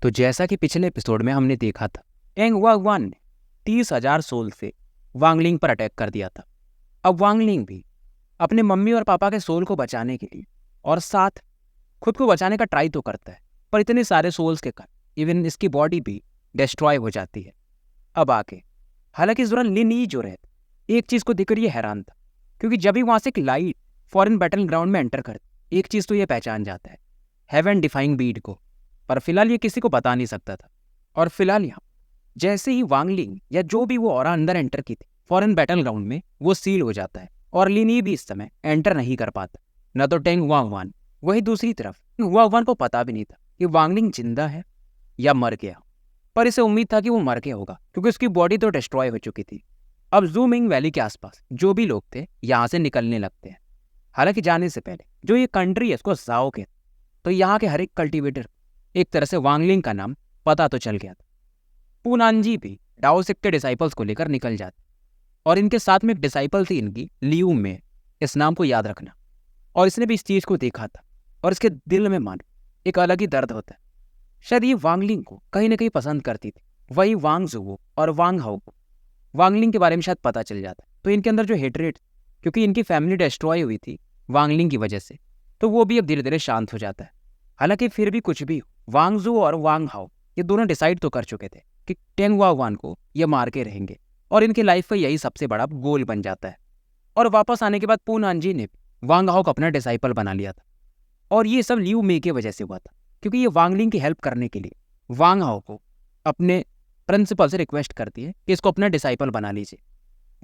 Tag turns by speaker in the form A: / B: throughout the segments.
A: तो जैसा कि पिछले एपिसोड में हमने देखा था, टेंग वांगवान ने 30,000 सोल से वांगलिंग पर अटैक कर दिया था। अब वांगलिंग भी अपने मम्मी और पापा के सोल को बचाने के लिए और साथ खुद को बचाने का ट्राई तो करता है, पर इतने सारे सोल्स के कारण इवन इसकी बॉडी भी डिस्ट्रॉय हो जाती है। अब आके हालांकि इस दौरान लिन यी जो रहता एक चीज़ को देखकर ये हैरान था, क्योंकि जब भी वहाँ से एक लाइट फॉरेन बैटल ग्राउंड में एंटर करती, एक चीज़ तो ये पहचान जाता है, हेवन डिफाइंग बीड को। पर फिलहाल ये किसी को बता नहीं सकता था। और फिलहाल यहाँ जैसे ही वांगलिंग या जो भी वो ऑरा अंदर एंटर की थी फॉरेन बैटल ग्राउंड में, वो सील हो जाता है और लिन यी भी इस समय एंटर नहीं कर पाता, न तो टेंग वांगवान। वही दूसरी तरफ वांगवान को पता भी नहीं था कि वांगलिंग जिंदा है या मर गया, पर इसे उम्मीद था कि वो मर गया होगा क्योंकि उसकी बॉडी तो डिस्ट्रॉय हो चुकी थी। अब ज़ूमिंग वैली के आसपास जो भी लोग थे यहाँ से निकलने लगते हैं। हालांकि जाने से पहले जो ये कंट्री है इसको जाओ के, तो यहाँ के हर एक कल्टिवेटर एक तरह से वांगलिंग का नाम पता तो चल गया था। पूनांजी भी डाओसिक के डिसाइपल्स को लेकर निकल जाते और इनके साथ में एक डिसाइपल थी इनकी, लियू में, इस नाम को याद रखना। और इसने भी इस चीज़ को देखा था और इसके दिल में मानो एक अलग ही दर्द होता है। शायद ये वांगलिंग को कहीं ना कहीं पसंद करती थी। वही वांग जुवो और वांग हाओ को वांगलिंग के बारे में शायद पता चल जाता, तो इनके अंदर जो हेटरेट, क्योंकि इनकी फैमिली डिस्ट्रॉय हुई थी वांगलिंग की वजह से, तो वो भी अब धीरे धीरे शांत हो जाता है। हालांकि फिर भी कुछ भी हो, वांग जू और वांग हाओ ये दोनों डिसाइड तो कर चुके थे कि टेंग वांगवान को ये मार के रहेंगे और इनकी लाइफ का यही सबसे बड़ा गोल बन जाता है। और वापस आने के बाद पूनांजी ने वांग हाओ को अपना डिसाइपल बना लिया था। और ये सब लियू मे की वजह से हुआ था, क्योंकि ये वांगलिंग की हेल्प करने के लिए वांग हाओ को अपने प्रिंसिपल से रिक्वेस्ट करती है कि इसको अपना डिसाइपल बना लीजिए।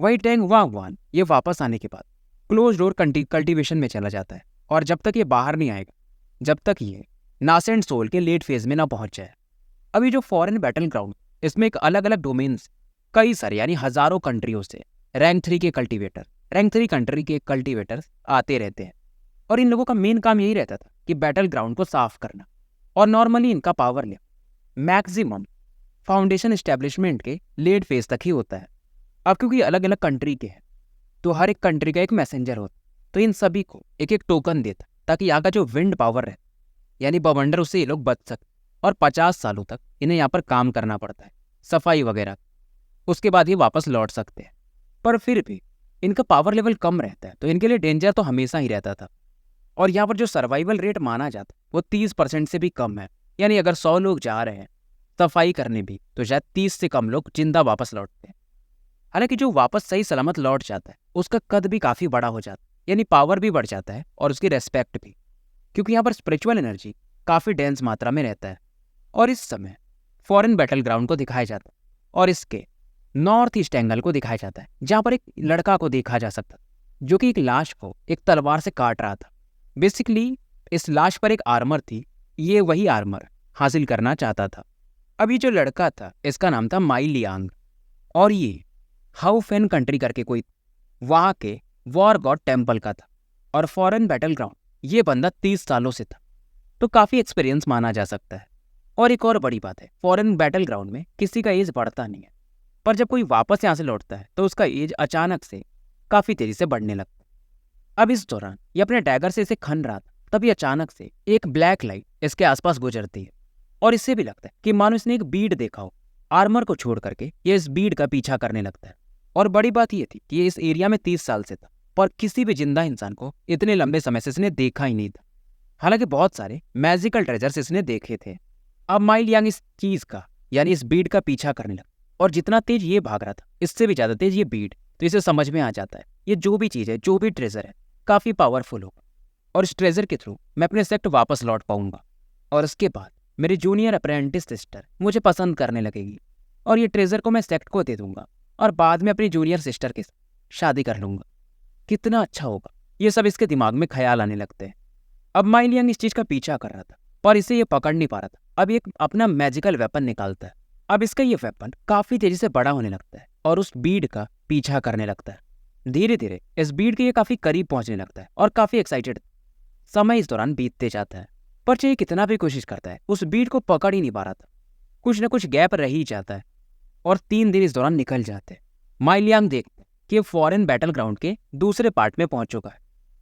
A: वही टेंग वांगवान ये वापस आने के बाद क्लोज डोर कल्टीवेशन में चला जाता है, और जब तक ये बाहर नहीं आएगा, जब तक ये नासेंट सोल के लेट फेज में ना पहुंच जाए। अभी जो फॉरेन बैटल ग्राउंड, इसमें एक अलग अलग डोमेन्स, कई सारे यानी हजारों कंट्रियों से रैंक 3 के कल्टीवेटर, रैंक 3 कंट्री के कल्टीवेटर्स आते रहते हैं। और इन लोगों का मेन काम यही रहता था कि बैटल ग्राउंड को साफ करना। और नॉर्मली इनका power level maximum foundation establishment के लेट फेज तक ही होता है। अब क्योंकि अलग अलग कंट्री के हैं, तो हर एक कंट्री का एक मैसेंजर होता, तो इन सभी को एक एक टोकन देता ताकि यहाँ का जो विंड पावर है यानी बवंडर, उससे ये लोग बच सकते। और 50 सालों तक इन्हें यहाँ पर काम करना पड़ता है, सफाई वगैरह। उसके बाद ये वापस लौट सकते हैं, पर फिर भी इनका पावर लेवल कम रहता है, तो इनके लिए डेंजर तो हमेशा ही रहता था। और यहाँ पर जो सर्वाइवल रेट माना जाता है वो 30% से भी कम है। यानी अगर 100 लोग जा रहे हैं सफाई करने भी, तो शायद 30 से कम लोग जिंदा वापस लौटते हैं। हालांकि जो वापस सही सलामत लौट जाता है उसका कद भी काफ़ी बड़ा हो जाता है, यानी पावर भी बढ़ जाता है और उसकी रेस्पेक्ट भी, क्योंकि यहाँ पर स्पिरिचुअल एनर्जी काफ़ी डेंस मात्रा में रहता है। और इस समय फॉरेन बैटल ग्राउंड को दिखाया जाता है और इसके नॉर्थ ईस्ट एंगल को दिखाया जाता है, जहाँ पर एक लड़का को देखा जा सकता है जो कि एक लाश को एक तलवार से काट रहा था। बेसिकली इस लाश पर एक आर्मर थी, ये वही आर्मर हासिल करना चाहता था। अभी जो लड़का था इसका नाम था माई लियांग, और ये हाउ फेन कंट्री करके कोई वहाँ के वॉर गॉड टेम्पल का था। और फॉरेन बैटल ग्राउंड ये बंदा 30 सालों से था, तो काफ़ी एक्सपीरियंस माना जा सकता है। और एक और बड़ी बात है, फॉरेन बैटल ग्राउंड में किसी का एज बढ़ता नहीं है, पर जब कोई वापस यहाँ से लौटता है तो उसका एज अचानक से काफ़ी तेजी से बढ़ने लगता है। अब इस दौरान ये अपने डैगर से इसे खन रहा था, तभी अचानक से एक ब्लैक लाइट इसके आसपास गुजरती है और इससे भी लगता है कि मानो इसने एक बीड देखा हो। आर्मर को छोड़ करके ये इस बीड का पीछा करने लगता है। और बड़ी बात ये थी कि ये इस एरिया में 30 साल से था, पर किसी भी जिंदा इंसान को इतने लंबे समय से इसने देखा ही नहीं था। हालांकि बहुत सारे मैजिकल ट्रेजर्स इसने देखे थे। अब माई लियांग इस चीज का यानी इस बीड का पीछा करने लगा, और जितना तेज ये भाग रहा था इससे भी ज्यादा तेज ये बीड, तो इसे समझ में आ जाता है ये जो भी चीज है, जो भी ट्रेजर है, काफी पावरफुल होगा और इस ट्रेजर के थ्रू मैं अपने सेक्ट वापस लौट पाऊंगा। और इसके बाद मेरी जूनियर अप्रेंटिस सिस्टर मुझे पसंद करने लगेगी और ये ट्रेजर को मैं सेक्ट को दे दूंगा और बाद में अपनी जूनियर सिस्टर के साथ शादी कर लूंगा। कितना अच्छा होगा, ये सब इसके दिमाग में ख्याल आने लगते हैं। अब माई लियांग इस चीज का पीछा कर रहा था, पर इसे ये पकड़ नहीं पा रहा था। अब ये अपना मैजिकल वेपन निकालता है। अब इसका ये वेपन काफी तेजी से बड़ा होने लगता है और उस बीड का पीछा करने लगता है। धीरे धीरे इस बीड के ये काफी करीब पहुंचने लगता है और काफी एक्साइटेड। समय इस दौरान बीतते जाता है, पर चाहे कितना भी कोशिश करता है उस बीड को पकड़ ही नहीं पा रहा था। कुछ न कुछ गैप रह ही जाता है और 3 दिन इस दौरान निकल जाते हैं। माई लियांग देखते कि फॉरेन बैटल ग्राउंड के दूसरे पार्ट में पहुंच चुका है।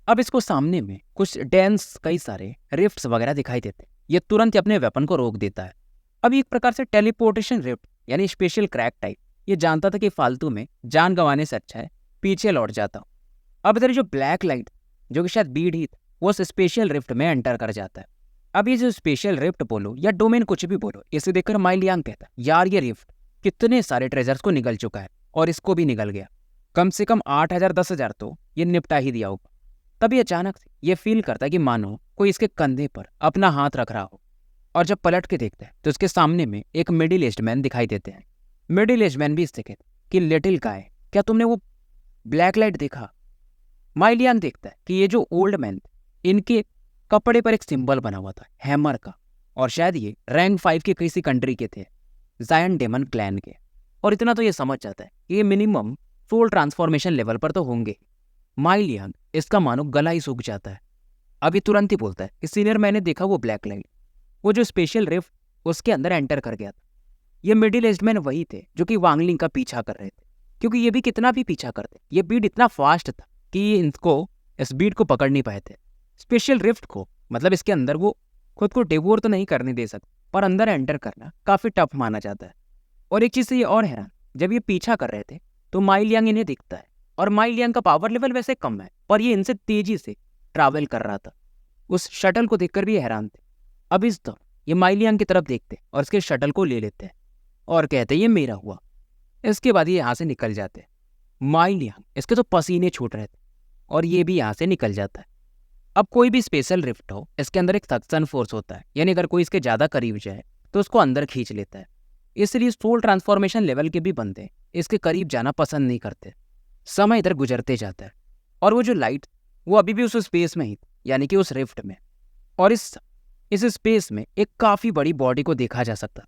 A: अब इसको सामने में कुछ डेंस कई सारे रिफ्ट्स वगैरह दिखाई देते। ये तुरंत ही अपने वेपन को रोक देता है। अब एक प्रकार से टेलीपोर्टेशन रिफ्ट यानी स्पेशल क्रैक टाइप ये जानता था कि फालतू में जान गंवाने से अच्छा है पीछे लौट जाता हूँ। अब इधर जो ब्लैक लाइट जो कि शायद बीड ही था वो उस स्पेशल रिफ्ट में एंटर कर जाता है। अब ये जो स्पेशल रिफ्ट बोलो या डोमेन कुछ भी बोलो, इसे देखकर माई लियांग कहता है यार ये रिफ्ट कितने सारे ट्रेजर्स को निगल चुका है और इसको भी निगल गया। कम से कम 8,000 10,000 तो ये निपटा ही दिया होगा। तभी अचानक से ये फील करता है कि मानो कोई इसके कंधे पर अपना हाथ रख रहा हो, और जब पलट के देखता है तो उसके सामने में एक मिडिल एज्ड मैन दिखाई देते हैं। मिडिल एज्ड मैन भी इससे कहते कि लिटिल गाय, क्या तुमने वो ब्लैक लाइट देखा? माई लियांग देखता है कि ये जो ओल्ड मैन इनके कपड़े पर एक सिंबल बना हुआ था हैमर का, और शायद ये रैंक 5 के किसी कंट्री के थे, जायन डेमन क्लैन के। और इतना तो ये समझ जाता है कि ये मिनिमम सोल ट्रांसफॉर्मेशन लेवल पर तो होंगे। माई लियांग इसका मानो गला ही सूख जाता है। अभी तुरंत ही बोलता है कि सीनियर मैंने देखा वो ब्लैक लाइट, वो जो स्पेशल रिफ्ट उसके अंदर एंटर कर गया था। ये मिडिल एज्ड मैन वही थे जो कि वांगलिंग का पीछा कर रहे थे, क्योंकि ये भी कितना भी पीछा करते, ये बीट इतना फास्ट था कि ये इनको इस बीट को पकड़ नहीं पाए थे। स्पेशल रिफ्ट को मतलब इसके अंदर वो खुद को डिवोर तो नहीं करने दे सकते, पर अंदर एंटर करना काफी टफ माना जाता है। और एक चीज से ये और हैरान, जब ये पीछा कर रहे थे तो माई लियांग इन्हें दिखता है, और माई लियांग का पावर लेवल वैसे कम है पर ये इनसे तेजी से ट्रैवल कर रहा था। उस शटल को देखकर भी हैरान थे। अब इस दौरान ये माई लियांग की तरफ देखते और इसके शटल को ले लेते हैं और कहते ये मेरा हुआ। इसके बाद ये यहाँ से निकल जाते हैं। माई लियांग इसके तो पसीने छूट रहे थे और ये भी यहाँ से निकल जाता है। अब कोई भी स्पेशल रिफ्ट हो, इसके अंदर एक सक्शन फोर्स होता है, यानी अगर कोई इसके ज्यादा करीब जाए तो उसको अंदर खींच लेता है। इसलिए सोल ट्रांसफॉर्मेशन लेवल के भी बंदे इसके करीब जाना पसंद नहीं करते। समय इधर गुजरते जाता है और वो जो लाइट वो अभी भी उस स्पेस में ही, यानी कि उस रिफ्ट में, और इस स्पेस में एक काफी बड़ी बॉडी को देखा जा सकता,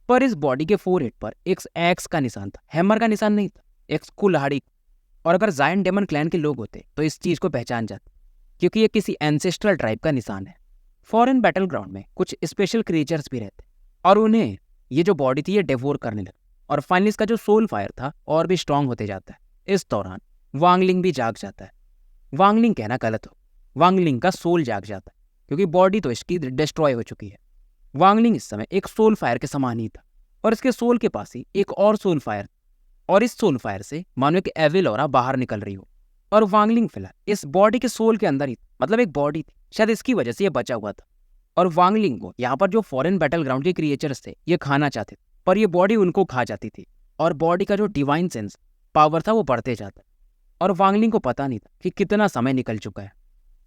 A: पर इस बॉडी के फोरहेड पर एक एक्स का निशान था, हैमर का निशान नहीं था, एक्स कुल्हाड़ी। और अगर जायन डेमन क्लैन के लोग होते तो इस चीज को पहचान जाते, क्योंकि ये किसी एंसेस्ट्रल ट्राइब का निशान है। फॉरेन बैटल ग्राउंड में कुछ स्पेशल क्रिएचर्स भी रहते और उन्हें ये जो बॉडी थी ये डेवोर करने लगे, और फाइनली इसका जो सोल फायर था और भी स्ट्रांग होते जाता है। इस दौरान वांगलिंग भी जाग जाता है। वांगलिंग कहना गलत हो, वांगलिंग का सोल जाग जाता है, क्योंकि बॉडी तो इसकी डिस्ट्रॉय हो चुकी है। वांगलिंग इस समय एक सोल फायर के समान ही था, और इसके सोल के पास ही एक और सोल फायर, और इस सोल फायर से मानो एक एविल ऑरा बाहर निकल रही हो। और वांगलिंग फिलहाल इस बॉडी के सोल के अंदर ही, मतलब एक बॉडी थी, शायद इसकी वजह से ये बचा हुआ था। और वांगलिंग को यहाँ पर जो फॉरेन बैटल ग्राउंड के क्रिएचर्स थे ये खाना चाहते थे, पर ये बॉडी उनको खा जाती थी, और बॉडी का जो डिवाइन सेंस पावर था वो बढ़ते जाता। और वांगलिंग को पता नहीं था कि कितना समय निकल चुका है।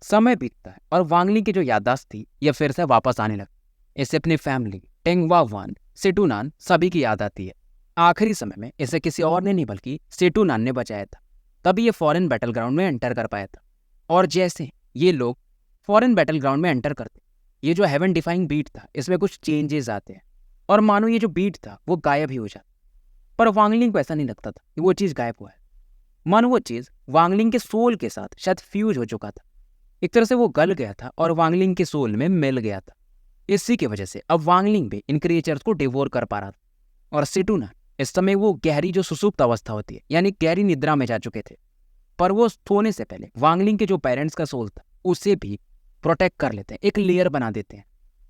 A: समय बीतता है और वांगलिंग की जो याददाश्त थी ये फिर से वापस आने लगती। इसे अपनी फैमिली, टेंगवा वान, सेटूनान सभी की याद आती है। आखिरी समय में इसे किसी और ने नहीं बल्कि सेटूनान ने बचाया था, तभी ये फॉरेन बैटल ग्राउंड में एंटर कर पाया था। और जैसे ये लोग फॉरेन बैटल ग्राउंड में एंटर करते, ये जो हेवन डिफाइंग बीट था इसमें कुछ चेंजेस आते हैं, और मानो ये जो बीट था वो गायब ही हो जाता। पर वांगलिंग को ऐसा नहीं लगता था कि वो चीज़ गायब हुआ है, मानो वो चीज़ वांगलिंग के सोल के साथ शायद फ्यूज हो चुका था। एक तरह से वो गल गया था और वांगलिंग के सोल में मिल गया था। इसी की वजह से अब वांगलिंग भी इन क्रिएचर्स को डिवोर कर पा रहा था। और सेटूनान इस समय वो गहरी जो सुसुप्त अवस्था होती है, यानी गहरी निद्रा में जा चुके थे, पर वो सोने से पहले वांगलिंग के जो पेरेंट्स का सोल था उसे भी प्रोटेक्ट कर लेते हैं, एक लेयर बना देते हैं।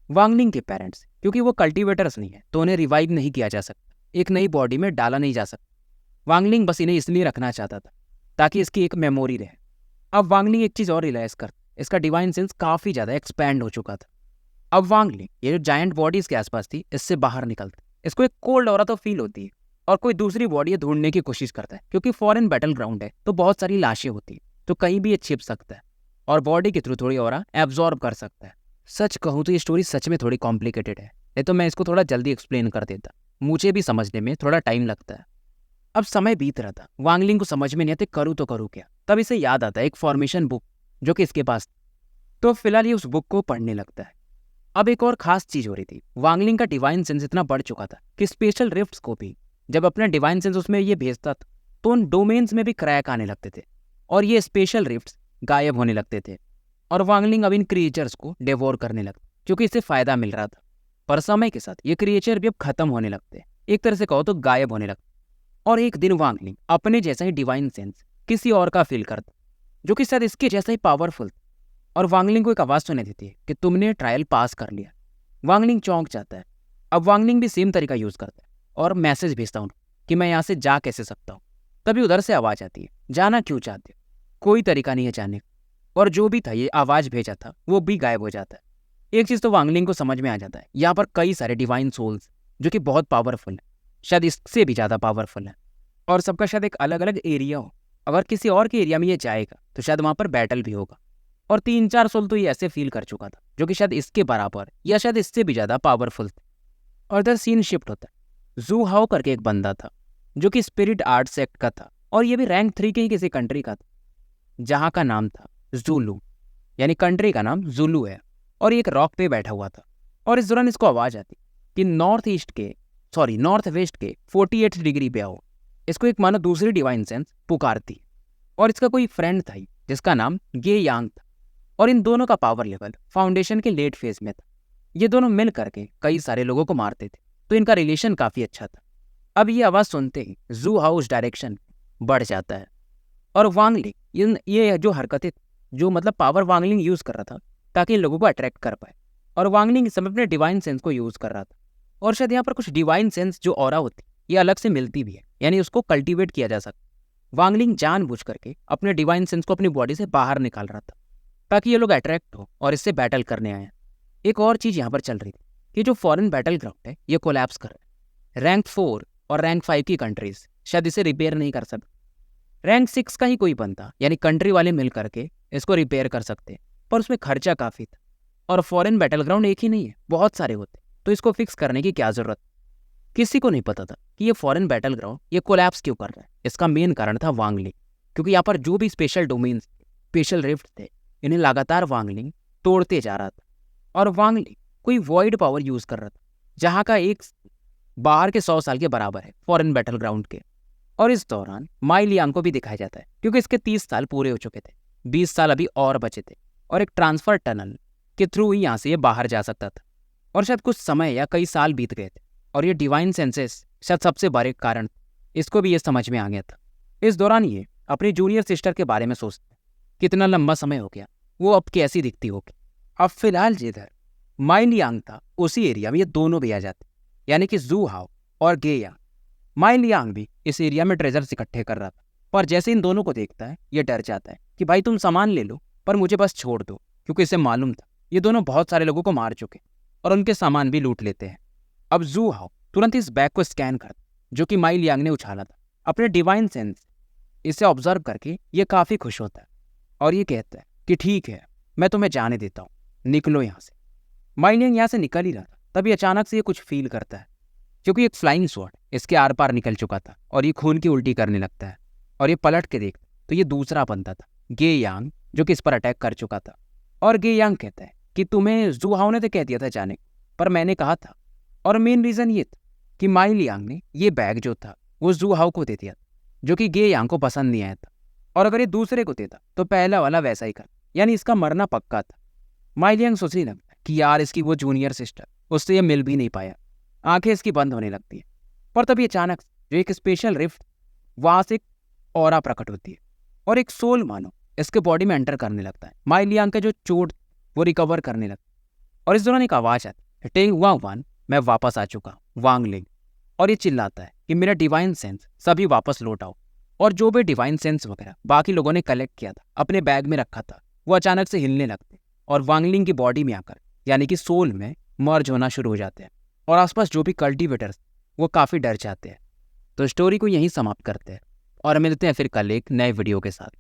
A: वांगलिंग के पेरेंट्स क्योंकि वो कल्टिवेटर्स नहीं है तो उन्हें रिवाइव नहीं किया जा सकता, एक नई बॉडी में डाला नहीं जा सकता। वांगलिंग बस इन्हें इसलिए रखना चाहता था ताकि इसकी एक मेमोरी रहे। अब वांगलिंग एक चीज़ और रियलाइज करता, इसका डिवाइन सेंस काफ़ी ज़्यादा एक्सपैंड हो चुका था। अब वांगलिंग ये जो जायंट बॉडी इसके आसपास थी इससे बाहर निकलता, इसको एक कोल्ड ऑरा तो फील होती है, और कोई दूसरी बॉडी ढूंढने की कोशिश करता है, क्योंकि फॉरेन बैटल ग्राउंड है तो बहुत सारी लाशें होती है, तो कहीं भी ये छिप सकता है और बॉडी के थ्रू थोड़ी ऑरा एब्जॉर्ब कर सकता है। सच कहूँ तो ये स्टोरी सच में थोड़ी कॉम्प्लिकेटेड है, नहीं तो मैं इसको थोड़ा जल्दी एक्सप्लेन कर देता, मुझे भी समझने में थोड़ा टाइम लगता है। अब समय बीत रहा था, वांगलिंग को समझ में नहीं आते करूँ तो करूँ क्या। तब इसे याद आता है एक फॉर्मेशन बुक जो कि इसके पास, तो फिलहाल ये उस बुक को पढ़ने लगता है। अब एक और खास चीज हो रही थी, वांगलिंग का डिवाइन सेंस इतना बढ़ चुका था कि स्पेशल रिफ्ट्स को भी जब अपना डिवाइन सेंस उसमें ये भेजता था तो उन डोमेन्स में भी क्रैक आने लगते थे, और ये स्पेशल रिफ्ट्स गायब होने लगते थे, और वांगलिंग अब इन क्रिएचर्स को डिवोर करने लगता क्योंकि इससे फायदा मिल रहा था। पर समय के साथ ये क्रिएचर भी अब खत्म होने लगते, एक तरह से कहो तो गायब होने लगते। और एक दिन वांगलिंग अपने जैसा ही डिवाइन सेंस किसी और का फील करता, जो कि शायद इसके जैसा ही पावरफुल, और वांगलिंग को एक आवाज़ सुनाई देती है कि तुमने ट्रायल पास कर लिया। वांगलिंग चौंक जाता है अब वांगलिंग भी सेम तरीका यूज़ करता है और मैसेज भेजता हूँ कि मैं यहाँ से जा कैसे सकता हूँ। तभी उधर से आवाज़ आती है, जाना क्यों चाहते हो? कोई तरीका नहीं है जाने का। और जो भी था ये आवाज़ भेजा था वो भी गायब हो जाता है। एक चीज़ तो वांगलिंग को समझ में आ जाता है, यहाँ पर कई सारे डिवाइन सोल्स जो कि बहुत पावरफुल है, शायद इससे भी ज़्यादा पावरफुल है, और सबका शायद एक अलग अलग एरिया हो। अगर किसी और के एरिया में ये जाएगा तो शायद वहाँ पर बैटल भी होगा। और 3-4 सोल तो ये ऐसे फील कर चुका था जो कि शायद इसके बराबर या शायद इससे भी ज़्यादा पावरफुल थे। और इधर सीन शिफ्ट होता है। जू हाओ करके एक बंदा था जो कि स्पिरिट आर्ट सेक्ट का था, और ये भी रैंक 3 के ही किसी कंट्री का था, जहाँ का नाम था जुलू, यानी कंट्री का नाम जुलू है। और ये एक रॉक पे बैठा हुआ था, और इस दौरान इसको आवाज़ आती कि नॉर्थ वेस्ट के 48 डिग्री पे आओ। इसको एक मानो दूसरी डिवाइन सेंस पुकारती। और इसका कोई फ्रेंड था जिसका नाम गे यांग था, और इन दोनों का पावर लेवल फाउंडेशन के लेट फेज में था। ये दोनों मिल करके कई सारे लोगों को मारते थे, तो इनका रिलेशन काफ़ी अच्छा था। अब ये आवाज़ सुनते ही जू हाउस डायरेक्शन बढ़ जाता है, और वांगलिंग ये जो हरकतें जो मतलब पावर वांगलिंग यूज़ कर रहा था ताकि इन लोगों को अट्रैक्ट कर पाए, और वांगलिंग इस समय अपने डिवाइन सेंस को यूज़ कर रहा था। और शायद यहाँ पर कुछ डिवाइन सेंस जो ऑरा होती ये अलग से मिलती भी है, यानी उसको कल्टीवेट किया जा सकता। वांगलिंग जानबूझ करके अपने डिवाइन सेंस को अपनी बॉडी से बाहर निकाल रहा था ताकि ये लोग अट्रैक्ट हो और इससे बैटल करने आए। एक और चीज़ यहाँ पर चल रही थी कि जो फॉरेन बैटल ग्राउंड है ये कोलैप्स कर रहा है। रैंक 4 और रैंक 5 की कंट्रीज शायद इसे रिपेयर नहीं कर सकते। रैंक 6 का ही कोई बंदा यानी कंट्री वाले मिल करके इसको रिपेयर कर सकते, पर उसमें खर्चा काफ़ी था, और फॉरेन बैटल ग्राउंड एक ही नहीं है, बहुत सारे होते, तो इसको फिक्स करने की क्या ज़रूरत। किसी को नहीं पता था कि ये फॉरेन बैटल ग्राउंड ये कोलैप्स क्यों कर रहा है। इसका मेन कारण था वांगलिंग, क्योंकि यहाँ पर जो भी स्पेशल डोमेन्स स्पेशल रिफ्ट थे इन्हें लगातार वांगलिंग तोड़ते जा रहा था। और वांगलिंग कोई वॉइड पावर यूज़ कर रहा था जहाँ का एक बाहर के 100 साल के बराबर है फॉरेन बैटल ग्राउंड के। और इस दौरान माई लियांग को भी दिखाया जाता है, क्योंकि इसके 30 साल पूरे हो चुके थे, 20 साल अभी और बचे थे, और एक ट्रांसफर टनल के थ्रू ही यहाँ से ये बाहर जा सकता था। और शायद कुछ समय या कई साल बीत गए थे, और ये डिवाइन सेंसेस शायद सबसे बड़े कारण, इसको भी ये समझ में आ गया था। इस दौरान ये अपनी जूनियर सिस्टर के बारे में सोचते, कितना लंबा समय हो गया, वो अब कैसी दिखती होगी। अब फिलहाल जिधर माई लियांग था उसी एरिया में ये दोनों भी आ जाते, यानी कि जू हाओ और गे यांग। माई लियांग भी इस एरिया में ट्रेजर्स इकट्ठे कर रहा था, पर जैसे इन दोनों को देखता है ये डर जाता है कि भाई तुम सामान ले लो पर मुझे बस छोड़ दो, क्योंकि इसे मालूम था ये दोनों बहुत सारे लोगों को मार चुके और उनके सामान भी लूट लेते हैं। अब जू हाओ तुरंत इस बैग को स्कैन करता जो कि माई लियांग ने उछाला था। अपने डिवाइन सेंस इसे ऑब्जर्व करके ये काफ़ी खुश होता है और ये कहता है कि ठीक है मैं तुम्हें जाने देता हूँ, निकलो यहाँ से। माई लियांग यहाँ से निकल ही रहा था, तभी अचानक से ये कुछ फील करता है, क्योंकि एक फ्लाइंग स्वॉर्ड इसके आर पार निकल चुका था और ये खून की उल्टी करने लगता है। और ये पलट के देखता तो ये दूसरा बंदा था, गे यांग, जो कि इस पर अटैक कर चुका था। और गे यांग कहता है कि तुम्हें जू हाओ ने तो कह दिया था जाने, पर मैंने कहा था। और मेन रीज़न ये था कि माई लियांग ने ये बैग जो था वो जू हाओ को दे दिया था, जो कि गे यांग को पसंद नहीं आया था, और अगर ये दूसरे को देता तो पहला वाला वैसा ही कर, यानी इसका मरना पक्का था। माई लियांग सोचने लगता कि यार इसकी वो जूनियर सिस्टर, उससे ये मिल भी नहीं पाया, आंखें इसकी बंद होने लगती है। पर तभी अचानक जो एक स्पेशल रिफ्ट वहाँ से एक ऑरा प्रकट होती है और एक सोल मानो इसके बॉडी में एंटर करने लगता है। माई लियांग का जो चोट वो रिकवर करने लगता है, और इस दौरान एक आवाज़ आती है, टेंग वांग वान, मैं वापस आ चुका वांगलिंग। और ये चिल्लाता है कि मेरा डिवाइन सेंस सभी वापस लौट आओ। और जो भी डिवाइन सेंस वगैरह बाकी लोगों ने कलेक्ट किया था अपने बैग में रखा था वो अचानक से हिलने लगते और वांगलिंग की बॉडी में आकर यानी कि सोल में मर्ज होना शुरू हो जाते हैं, और आसपास जो भी कल्टीवेटर्स वो काफ़ी डर जाते हैं। तो स्टोरी को यहीं समाप्त करते हैं और मिलते हैं फिर कल एक नए वीडियो के साथ।